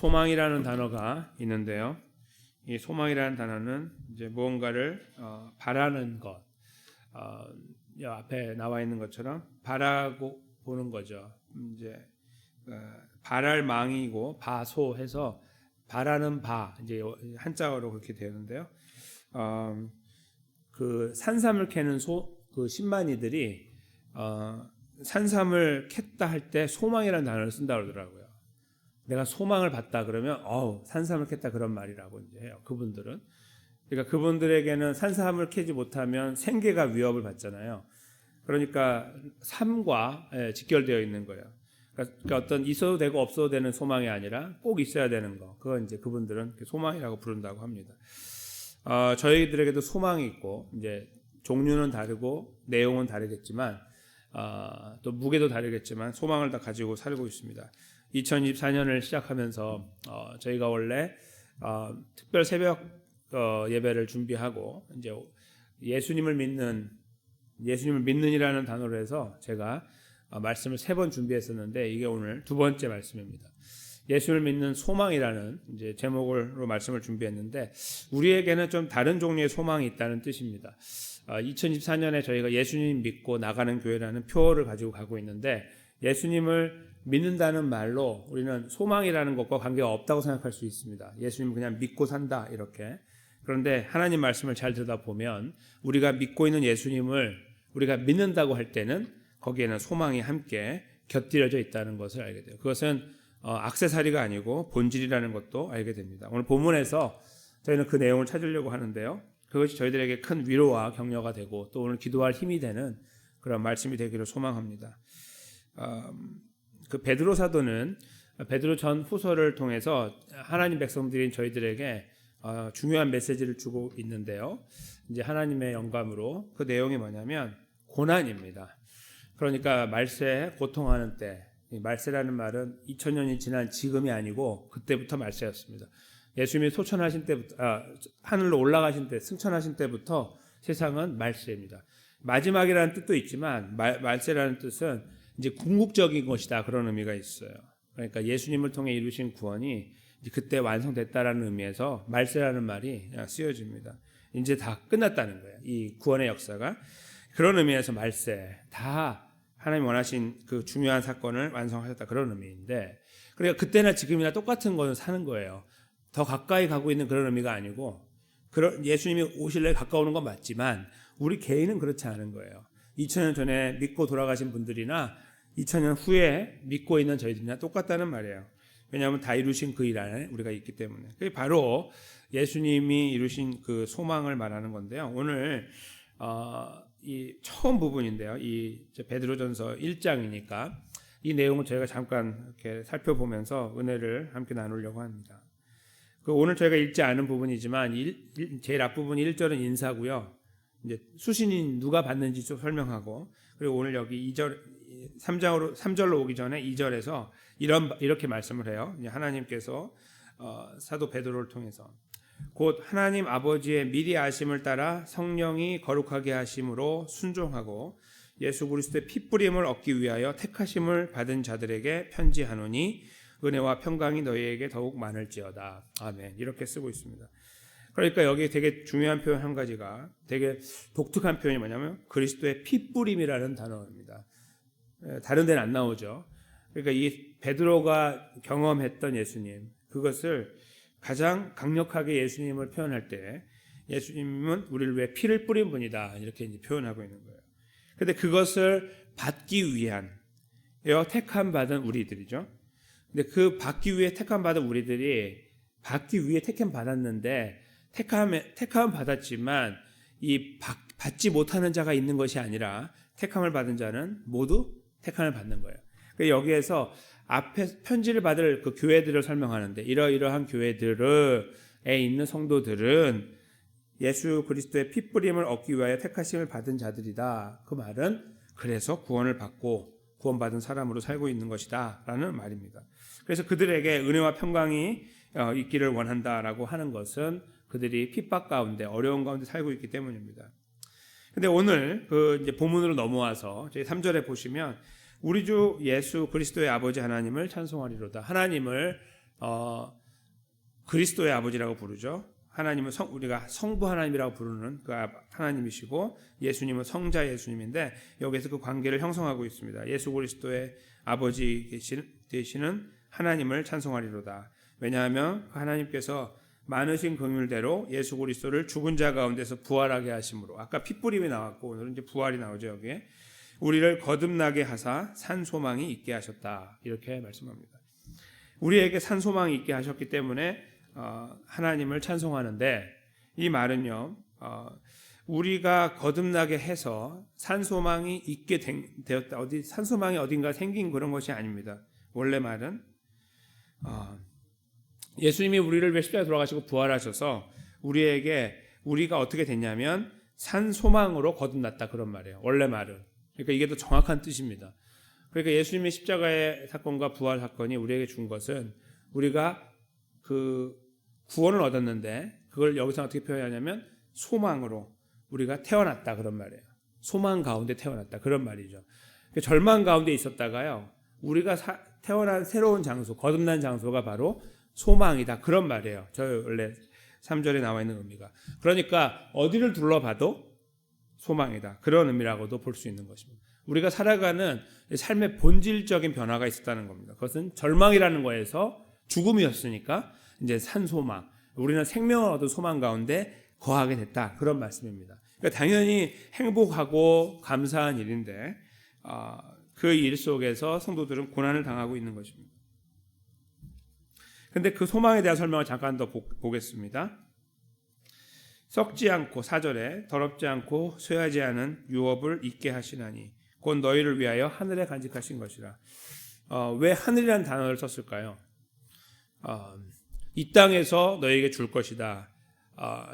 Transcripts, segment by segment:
소망이라는 단어가 있는데요. 이 소망이라는 단어는 이제 무언가를 바라는 것, 이 앞에 나와 있는 것처럼 바라고 보는 거죠. 이제 바랄 망이고 바소해서 바라는 바 이제 한자어로 그렇게 되는데요. 그 산삼을 캐는 그 신만이들이 산삼을 캤다 할 때 소망이라는 단어를 쓴다 그러더라고요. 내가 소망을 봤다 그러면 산삼을 캤다 그런 말이라고 이제 해요. 그분들은. 그러니까 그분들에게는 산삼을 캐지 못하면 생계가 위협을 받잖아요. 그러니까 삶과 직결되어 있는 거예요. 그러니까 어떤 있어도 되고 없어도 되는 소망이 아니라 꼭 있어야 되는 거. 그건 이제 그분들은 소망이라고 부른다고 합니다. 저희들에게도 소망이 있고 이제 종류는 다르고 내용은 다르겠지만 또 무게도 다르겠지만 소망을 다 가지고 살고 있습니다. 2024년을 시작하면서 저희가 원래 특별 새벽 예배를 준비하고 이제 예수님을 믿는이라는 단어로 해서 제가 말씀을 3번 준비했었는데 이게 오늘 2번째 말씀입니다. 예수를 믿는 소망이라는 이제 제목으로 말씀을 준비했는데 우리에게는 좀 다른 종류의 소망이 있다는 뜻입니다. 2024년에 저희가 예수님 믿고 나가는 교회라는 표어를 가지고 가고 있는데 예수님을 믿는다는 말로 우리는 소망이라는 것과 관계가 없다고 생각할 수 있습니다. 예수님을 그냥 믿고 산다 이렇게. 그런데 하나님 말씀을 잘 들여다보면 우리가 믿고 있는 예수님을 우리가 믿는다고 할 때는 거기에는 소망이 함께 곁들여져 있다는 것을 알게 돼요. 그것은 액세서리가 아니고 본질이라는 것도 알게 됩니다. 오늘 본문에서 저희는 그 내용을 찾으려고 하는데요. 그것이 저희들에게 큰 위로와 격려가 되고 또 오늘 기도할 힘이 되는 그런 말씀이 되기를 소망합니다. 그 베드로 사도는 베드로 전 후서를 통해서 하나님 백성들인 저희들에게 중요한 메시지를 주고 있는데요. 이제 하나님의 영감으로 그 내용이 뭐냐면 고난입니다. 그러니까 말세에 고통하는 때, 말세라는 말은 2000년이 지난 지금이 아니고 그때부터 말세였습니다. 예수님이 소천하신 때부터 하늘로 올라가신 때, 승천하신 때부터 세상은 말세입니다. 마지막이라는 뜻도 있지만 말세라는 뜻은 이제 궁극적인 것이다 그런 의미가 있어요. 그러니까 예수님을 통해 이루신 구원이 이제 그때 완성됐다라는 의미에서 말세라는 말이 쓰여집니다. 이제 다 끝났다는 거예요. 이 구원의 역사가 그런 의미에서 말세 다 하나님 원하신 그 중요한 사건을 완성하셨다 그런 의미인데 그러니까 그때나 지금이나 똑같은 것을 사는 거예요. 더 가까이 가고 있는 그런 의미가 아니고 예수님이 오실래 가까우는 건 맞지만 우리 개인은 그렇지 않은 거예요. 2000년 전에 믿고 돌아가신 분들이나 2000년 후에 믿고 있는 저희들이나 똑같다는 말이에요. 왜냐하면 다 이루신 그 일 안에 우리가 있기 때문에. 그게 바로 예수님이 이루신 그 소망을 말하는 건데요. 오늘 이 처음 부분인데요. 이 베드로전서 1장이니까 이 내용을 저희가 잠깐 이렇게 살펴보면서 은혜를 함께 나누려고 합니다. 그 오늘 저희가 읽지 않은 부분이지만 제일 앞부분 1절은 인사고요. 이제 수신인 누가 받는지 좀 설명하고 그리고 오늘 여기 2절 3절로 오기 전에 2절에서 이렇게 말씀을 해요. 하나님께서 사도 베드로를 통해서 곧 하나님 아버지의 미리 아심을 따라 성령이 거룩하게 하심으로 순종하고 예수 그리스도의 핏부림을 얻기 위하여 택하심을 받은 자들에게 편지하노니 은혜와 평강이 너희에게 더욱 많을지어다. 아멘. 이렇게 쓰고 있습니다. 그러니까 여기 되게 중요한 표현 한 가지가 되게 독특한 표현이 뭐냐면 그리스도의 핏부림이라는 단어입니다. 다른 데는 안 나오죠. 그러니까 이 베드로가 경험했던 예수님 그것을 가장 강력하게 예수님을 표현할 때 예수님은 우리를 위해 피를 뿌린 분이다 이렇게 이제 표현하고 있는 거예요. 그런데 그것을 받기 위한 택함 받은 우리들이죠. 근데 그 받기 위해 택함 받은 우리들이 받기 위해 택함 받았는데 택함은 받았지만 이 받지 못하는 자가 있는 것이 아니라 택함을 받은 자는 모두 택함을 받는 거예요. 그러니까 여기에서 앞에 편지를 받을 그 교회들을 설명하는데 이러이러한 교회들에 있는 성도들은 예수 그리스도의 핏부림을 얻기 위하여 택하심을 받은 자들이다. 그 말은 그래서 구원을 받고 구원받은 사람으로 살고 있는 것이다 라는 말입니다. 그래서 그들에게 은혜와 평강이 있기를 원한다라고 하는 것은 그들이 핍박 가운데 어려운 가운데 살고 있기 때문입니다. 근데 오늘 그 이제 본문으로 넘어와서 저희 3절에 보시면 우리 주 예수 그리스도의 아버지 하나님을 찬송하리로다. 하나님을 그리스도의 아버지라고 부르죠. 하나님은 우리가 성부 하나님이라고 부르는 그 하나님이시고 예수님은 성자 예수님인데 여기서 그 관계를 형성하고 있습니다. 예수 그리스도의 아버지 되시는 하나님을 찬송하리로다. 왜냐하면 하나님께서 많으신 긍휼대로 예수 그리스도를 죽은 자 가운데서 부활하게 하심으로, 아까 핏부림이 나왔고 오늘은 이제 부활이 나오죠. 여기에 우리를 거듭나게 하사 산 소망이 있게 하셨다, 이렇게 말씀합니다. 우리에게 산 소망이 있게 하셨기 때문에 하나님을 찬송하는데, 이 말은요, 우리가 거듭나게 해서 산 소망이 있게 되었다, 산 소망이 어딘가 생긴 그런 것이 아닙니다. 원래 말은 예수님이 우리를 위해 십자가에 돌아가시고 부활하셔서 우리가 어떻게 됐냐면 산 소망으로 거듭났다, 그런 말이에요. 원래 말은. 그러니까 이게 더 정확한 뜻입니다. 그러니까 예수님의 십자가의 사건과 부활 사건이 우리에게 준 것은, 우리가 그 구원을 얻었는데 그걸 여기서 어떻게 표현하냐면 소망으로 우리가 태어났다, 그런 말이에요. 소망 가운데 태어났다, 그런 말이죠. 절망 가운데 있었다가요, 우리가 태어난 새로운 장소, 거듭난 장소가 바로 소망이다, 그런 말이에요. 저 원래 3절에 나와 있는 의미가. 그러니까 어디를 둘러봐도 소망이다, 그런 의미라고도 볼 수 있는 것입니다. 우리가 살아가는 삶의 본질적인 변화가 있었다는 겁니다. 그것은 절망이라는 거에서 죽음이었으니까 이제 산 소망, 우리는 생명을 얻은 소망 가운데 거하게 됐다, 그런 말씀입니다. 그러니까 당연히 행복하고 감사한 일인데 그 일 속에서 성도들은 고난을 당하고 있는 것입니다. 그런데 그 소망에 대한 설명을 잠깐 더 보겠습니다. 썩지 않고, 4절에 더럽지 않고 쇠하지 않은 유업을 있게 하시나니 곧 너희를 위하여 하늘에 간직하신 것이라. 왜 하늘이라는 단어를 썼을까요? 이 땅에서 너희에게 줄 것이다,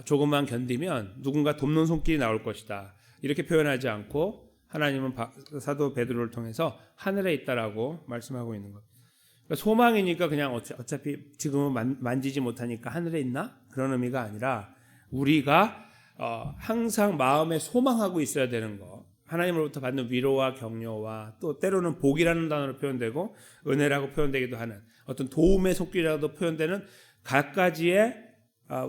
조금만 견디면 누군가 돕는 손길이 나올 것이다, 이렇게 표현하지 않고 하나님은 사도 베드로를 통해서 하늘에 있다라고 말씀하고 있는 것. 그러니까 소망이니까 그냥 어차피 지금은 만지지 못하니까 하늘에 있나? 그런 의미가 아니라 우리가 항상 마음에 소망하고 있어야 되는 것, 하나님으로부터 받는 위로와 격려와 또 때로는 복이라는 단어로 표현되고 은혜라고 표현되기도 하는 어떤 도움의 손길이라고도 표현되는 갖가지의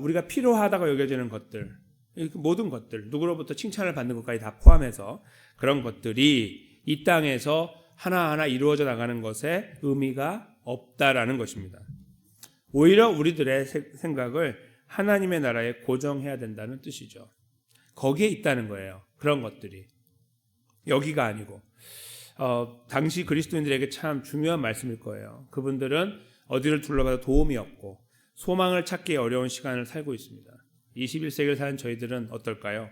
우리가 필요하다고 여겨지는 것들, 모든 것들, 누구로부터 칭찬을 받는 것까지 다 포함해서 그런 것들이 이 땅에서 하나하나 이루어져 나가는 것에 의미가 없다라는 것입니다. 오히려 우리들의 생각을 하나님의 나라에 고정해야 된다는 뜻이죠. 거기에 있다는 거예요, 그런 것들이. 여기가 아니고. 당시 그리스도인들에게 참 중요한 말씀일 거예요. 그분들은 어디를 둘러봐도 도움이 없고 소망을 찾기 어려운 시간을 살고 있습니다. 21세기를 사는 저희들은 어떨까요?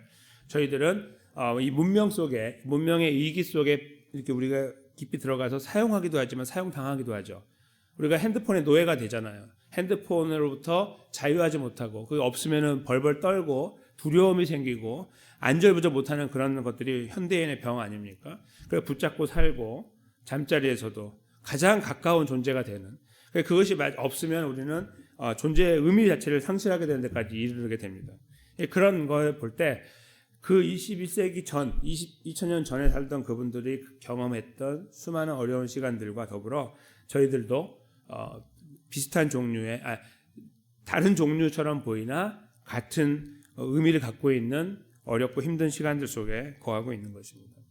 저희들은 이 문명 속에, 문명의 위기 속에 이렇게 우리가 깊이 들어가서 사용하기도 하지만 사용당하기도 하죠. 우리가 핸드폰의 노예가 되잖아요. 핸드폰으로부터 자유하지 못하고, 그게 없으면은 벌벌 떨고 두려움이 생기고 안절부절 못하는 그런 것들이 현대인의 병 아닙니까? 그래서 붙잡고 살고 잠자리에서도 가장 가까운 존재가 되는, 그것이 없으면 우리는 존재의 의미 자체를 상실하게 되는 데까지 이르게 됩니다. 그런 걸 볼 때 그 21세기 전, 2000년 전에 살던 그분들이 경험했던 수많은 어려운 시간들과 더불어 저희들도 비슷한 종류의, 다른 종류처럼 보이나 같은 의미를 갖고 있는 어렵고 힘든 시간들 속에 거하고 있는 것입니다.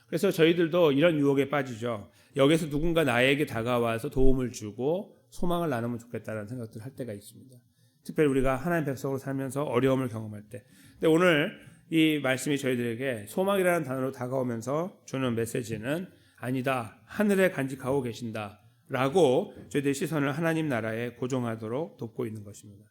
그래서 저희들도 이런 유혹에 빠지죠. 여기서 누군가 나에게 다가와서 도움을 주고 소망을 나누면 좋겠다는 생각들을 할 때가 있습니다. 특별히 우리가 하나님 백성으로 살면서 어려움을 경험할 때. 근데 오늘 이 말씀이 저희들에게 소망이라는 단어로 다가오면서 주는 메시지는 아니다, 하늘에 간직하고 계신다 라고 저희들의 시선을 하나님 나라에 고정하도록 돕고 있는 것입니다.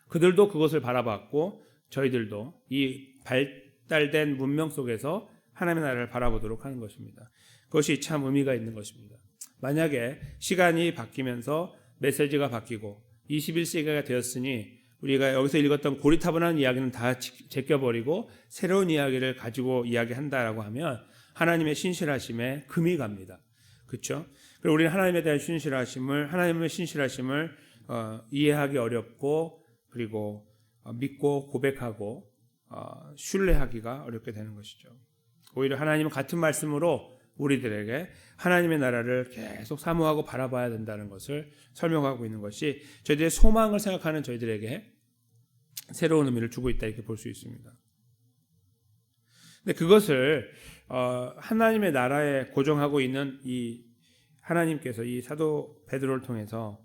그들도 그것을 바라봤고 저희들도 이 발달된 문명 속에서 하나님의 나라를 바라보도록 하는 것입니다. 그것이 참 의미가 있는 것입니다. 만약에 시간이 바뀌면서 메시지가 바뀌고 21세기가 되었으니 우리가 여기서 읽었던 고리타분한 이야기는 다 제껴버리고 새로운 이야기를 가지고 이야기한다라고 하면 하나님의 신실하심에 금이 갑니다. 그렇죠? 그리고 우리는 하나님에 대한 하나님의 신실하심을 이해하기 어렵고, 그리고 믿고 고백하고 신뢰하기가 어렵게 되는 것이죠. 오히려 하나님은 같은 말씀으로 우리들에게 하나님의 나라를 계속 사모하고 바라봐야 된다는 것을 설명하고 있는 것이 저희들의 소망을 생각하는 저희들에게 새로운 의미를 주고 있다 이렇게 볼 수 있습니다. 근데 그것을 하나님의 나라에 고정하고 있는 이 하나님께서 이 사도 베드로를 통해서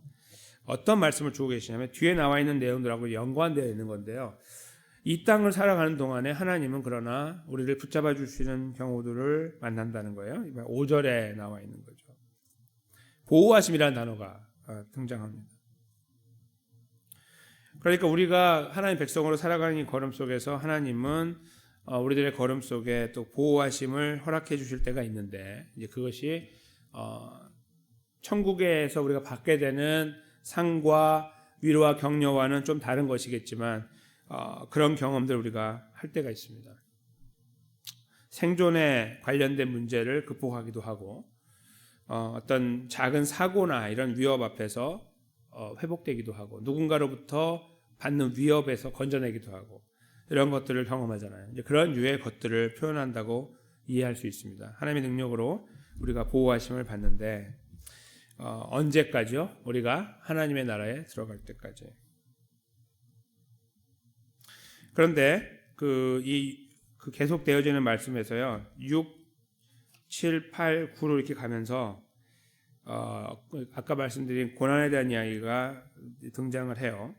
어떤 말씀을 주고 계시냐면 뒤에 나와 있는 내용들하고 연관되어 있는 건데요. 이 땅을 살아가는 동안에 하나님은 그러나 우리를 붙잡아 주시는 경우들을 만난다는 거예요. 5절에 나와 있는 거죠. 보호하심이라는 단어가 등장합니다. 그러니까 우리가 하나님 백성으로 살아가는 이 걸음 속에서 하나님은 우리들의 걸음 속에 또 보호하심을 허락해 주실 때가 있는데 이제 그것이 천국에서 우리가 받게 되는 상과 위로와 격려와는 좀 다른 것이겠지만 그런 경험들 우리가 할 때가 있습니다. 생존에 관련된 문제를 극복하기도 하고 어떤 작은 사고나 이런 위협 앞에서 회복되기도 하고 누군가로부터 받는 위협에서 건져내기도 하고 이런 것들을 경험하잖아요. 이제 그런 유의 것들을 표현한다고 이해할 수 있습니다. 하나님의 능력으로 우리가 보호하심을 받는데 언제까지요? 우리가 하나님의 나라에 들어갈 때까지. 그런데 그 계속 되어지는 말씀에서요. 6, 7, 8, 9로 이렇게 가면서 아까 말씀드린 고난에 대한 이야기가 등장을 해요.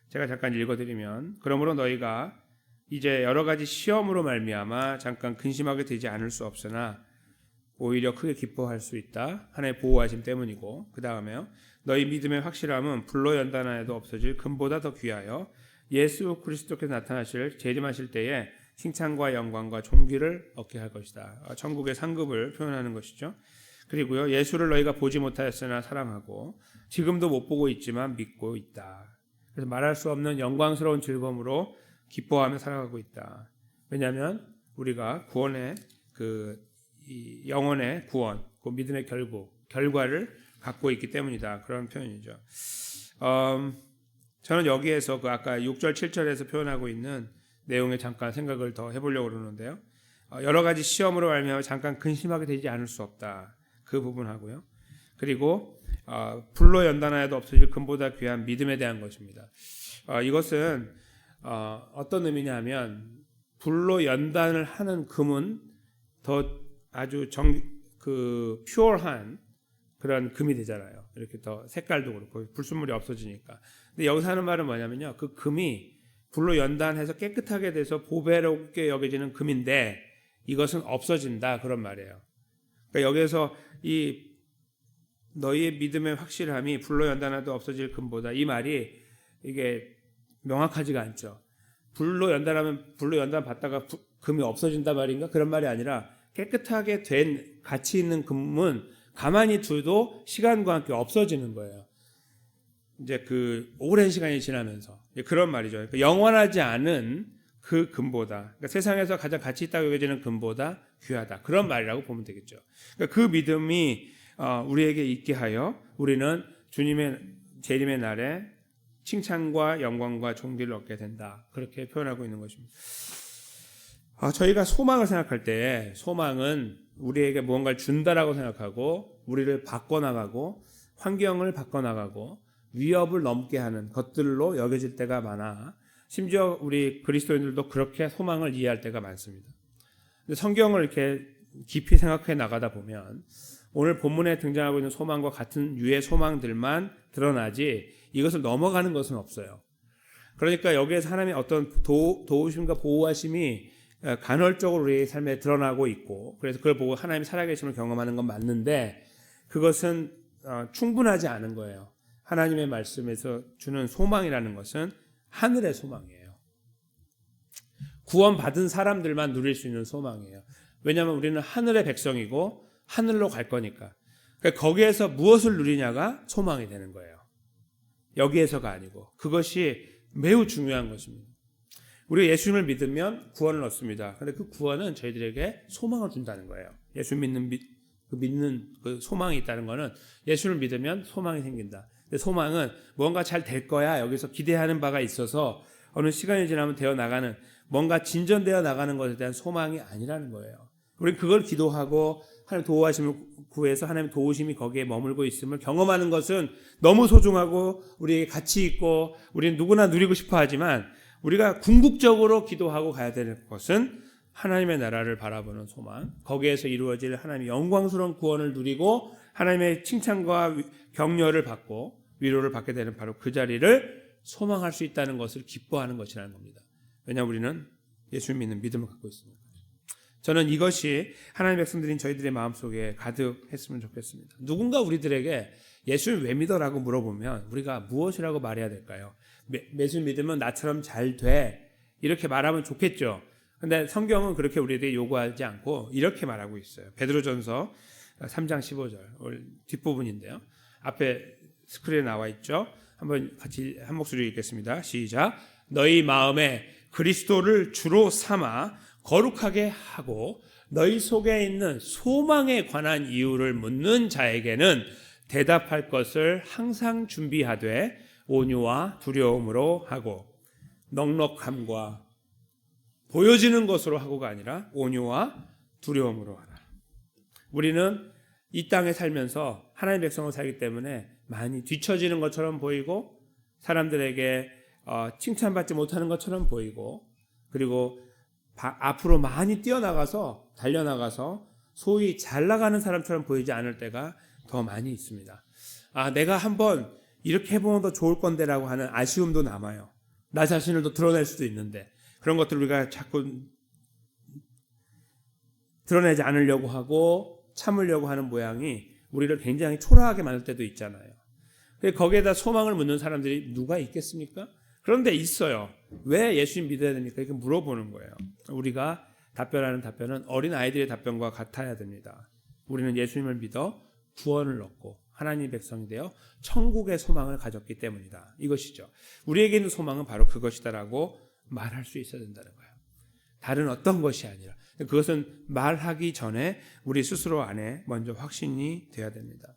제가 잠깐 읽어드리면 그러므로 너희가 이제 여러 가지 시험으로 말미암아 잠깐 근심하게 되지 않을 수 없으나 오히려 크게 기뻐할 수 있다. 하나님의 보호하심 때문이고 그 다음에요. 너희 믿음의 확실함은 불로 연단하여도 없어질 금보다 더 귀하여 예수 그리스도께서 나타나실 재림하실 때에 칭찬과 영광과 존귀를 얻게 할 것이다. 천국의 상급을 표현하는 것이죠. 그리고요. 예수를 너희가 보지 못하였으나 사랑하고 지금도 못 보고 있지만 믿고 있다. 그래서 말할 수 없는 영광스러운 즐거움으로 기뻐하며 살아가고 있다. 왜냐하면 우리가 구원의 이 영혼의 구원, 그 믿음의 결과를 갖고 있기 때문이다. 그런 표현이죠. 저는 여기에서 그 아까 6절, 7절에서 표현하고 있는 내용에 잠깐 생각을 더 해보려고 그러는데요. 여러 가지 시험으로 말미암아 잠깐 근심하게 되지 않을 수 없다. 그 부분하고요. 그리고 불로 연단하여도 없어질 금보다 귀한 믿음에 대한 것입니다. 이것은 어떤 의미냐 하면 불로 연단을 하는 금은 더 아주 퓨어한 그런 금이 되잖아요. 이렇게 더 색깔도 그렇고 불순물이 없어지니까. 근데 여기서 하는 말은 뭐냐면요. 그 금이 불로 연단해서 깨끗하게 돼서 보배롭게 여겨지는 금인데 이것은 없어진다 그런 말이에요. 그러니까 여기에서 이 너희의 믿음의 확실함이 불로 연단해도 없어질 금보다 이 말이 이게 명확하지가 않죠. 불로 연단하면 불로 연단 받다가 금이 없어진다 말인가? 그런 말이 아니라 깨끗하게 된 가치 있는 금은 가만히 둬도 시간과 함께 없어지는 거예요. 이제 그 오랜 시간이 지나면서 그런 말이죠. 그러니까 영원하지 않은 그 금보다 그러니까 세상에서 가장 가치 있다고 여겨지는 금보다 귀하다. 그런 말이라고 보면 되겠죠. 그러니까 그 믿음이 우리에게 있게 하여 우리는 주님의 재림의 날에 칭찬과 영광과 존귀를 얻게 된다. 그렇게 표현하고 있는 것입니다. 저희가 소망을 생각할 때 소망은 우리에게 무언가를 준다라고 생각하고 우리를 바꿔나가고 환경을 바꿔나가고 위협을 넘게 하는 것들로 여겨질 때가 많아 심지어 우리 그리스도인들도 그렇게 소망을 이해할 때가 많습니다. 근데 성경을 이렇게 깊이 생각해 나가다 보면 오늘 본문에 등장하고 있는 소망과 같은 유의 소망들만 드러나지 이것을 넘어가는 것은 없어요. 그러니까 여기에서 하나님의 어떤 도우심과 보호하심이 간헐적으로 우리의 삶에 드러나고 있고 그래서 그걸 보고 하나님의 살아계심을 경험하는 건 맞는데 그것은 충분하지 않은 거예요. 하나님의 말씀에서 주는 소망이라는 것은 하늘의 소망이에요. 구원받은 사람들만 누릴 수 있는 소망이에요. 왜냐하면 우리는 하늘의 백성이고 하늘로 갈 거니까. 그러니까 거기에서 무엇을 누리냐가 소망이 되는 거예요. 여기에서가 아니고 그것이 매우 중요한 것입니다. 우리가 예수님을 믿으면 구원을 얻습니다. 그런데 그 구원은 저희들에게 소망을 준다는 거예요. 예수 믿는 그 소망이 있다는 것은 예수를 믿으면 소망이 생긴다. 근데 소망은 뭔가 잘 될 거야. 여기서 기대하는 바가 있어서 어느 시간이 지나면 되어 나가는 뭔가 진전되어 나가는 것에 대한 소망이 아니라는 거예요. 우리는 그걸 기도하고 하나님 도우심을 구해서 하나님 도우심이 거기에 머물고 있음을 경험하는 것은 너무 소중하고 우리에게 가치 있고 우리는 누구나 누리고 싶어 하지만 우리가 궁극적으로 기도하고 가야 되는 것은 하나님의 나라를 바라보는 소망, 거기에서 이루어질 하나님의 영광스러운 구원을 누리고 하나님의 칭찬과 격려를 받고 위로를 받게 되는 바로 그 자리를 소망할 수 있다는 것을 기뻐하는 것이라는 겁니다. 왜냐하면 우리는 예수 믿는 믿음을 갖고 있습니다. 저는 이것이 하나님의 백성들인 저희들의 마음속에 가득했으면 좋겠습니다. 누군가 우리들에게 예수를 왜 믿어라고 물어보면 우리가 무엇이라고 말해야 될까요? 예수 믿으면 나처럼 잘 돼. 이렇게 말하면 좋겠죠. 근데 성경은 그렇게 우리에게 요구하지 않고 이렇게 말하고 있어요. 베드로전서 3장 15절 뒷부분인데요. 앞에 스크린에 나와 있죠. 한번 같이 한 목소리 읽겠습니다. 시작. 너희 마음에 그리스도를 주로 삼아 거룩하게 하고 너희 속에 있는 소망에 관한 이유를 묻는 자에게는 대답할 것을 항상 준비하되 온유와 두려움으로 하고 넉넉함과 보여지는 것으로 하고가 아니라 온유와 두려움으로 하라. 우리는 이 땅에 살면서 하나님의 백성으로 살기 때문에 많이 뒤처지는 것처럼 보이고 사람들에게 칭찬받지 못하는 것처럼 보이고 그리고 앞으로 많이 뛰어나가서 달려나가서 소위 잘 나가는 사람처럼 보이지 않을 때가 더 많이 있습니다. 내가 한번 이렇게 해보면 더 좋을 건데라고 하는 아쉬움도 남아요. 나 자신을 더 드러낼 수도 있는데 그런 것들을 우리가 자꾸 드러내지 않으려고 하고 참으려고 하는 모양이 우리를 굉장히 초라하게 만들 때도 있잖아요. 거기에다 소망을 묻는 사람들이 누가 있겠습니까? 그런데 있어요. 왜 예수님 믿어야 됩니까? 이렇게 물어보는 거예요. 우리가 답변하는 답변은 어린 아이들의 답변과 같아야 됩니다. 우리는 예수님을 믿어 구원을 얻고 하나님의 백성이 되어 천국의 소망을 가졌기 때문이다. 이것이죠. 우리에게 있는 소망은 바로 그것이다라고 말할 수 있어야 된다는 거예요. 다른 어떤 것이 아니라 그것은 말하기 전에 우리 스스로 안에 먼저 확신이 되어야 됩니다.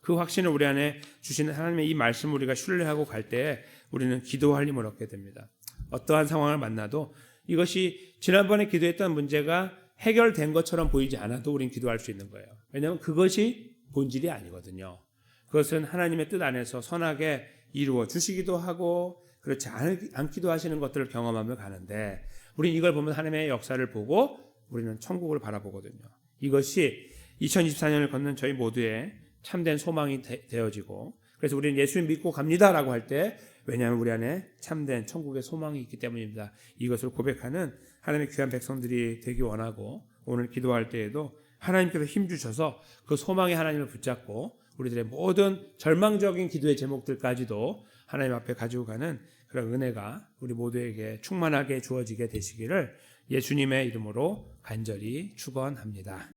그 확신을 우리 안에 주시는 하나님의 이 말씀을 우리가 신뢰하고 갈 때 우리는 기도할 힘을 얻게 됩니다. 어떠한 상황을 만나도 이것이 지난번에 기도했던 문제가 해결된 것처럼 보이지 않아도 우리는 기도할 수 있는 거예요. 왜냐하면 그것이 본질이 아니거든요. 그것은 하나님의 뜻 안에서 선하게 이루어 주시기도 하고 그렇지 않기도 하시는 것들을 경험하며 가는데 우리는 이걸 보면 하나님의 역사를 보고 우리는 천국을 바라보거든요. 이것이 2024년을 걷는 저희 모두의 참된 소망이 되어지고 그래서 우리는 예수님 믿고 갑니다라고 할 때 왜냐하면 우리 안에 참된 천국의 소망이 있기 때문입니다. 이것을 고백하는 하나님의 귀한 백성들이 되기 원하고 오늘 기도할 때에도 하나님께서 힘주셔서 그 소망의 하나님을 붙잡고 우리들의 모든 절망적인 기도의 제목들까지도 하나님 앞에 가지고 가는 그런 은혜가 우리 모두에게 충만하게 주어지게 되시기를 예수님의 이름으로 간절히 축원합니다.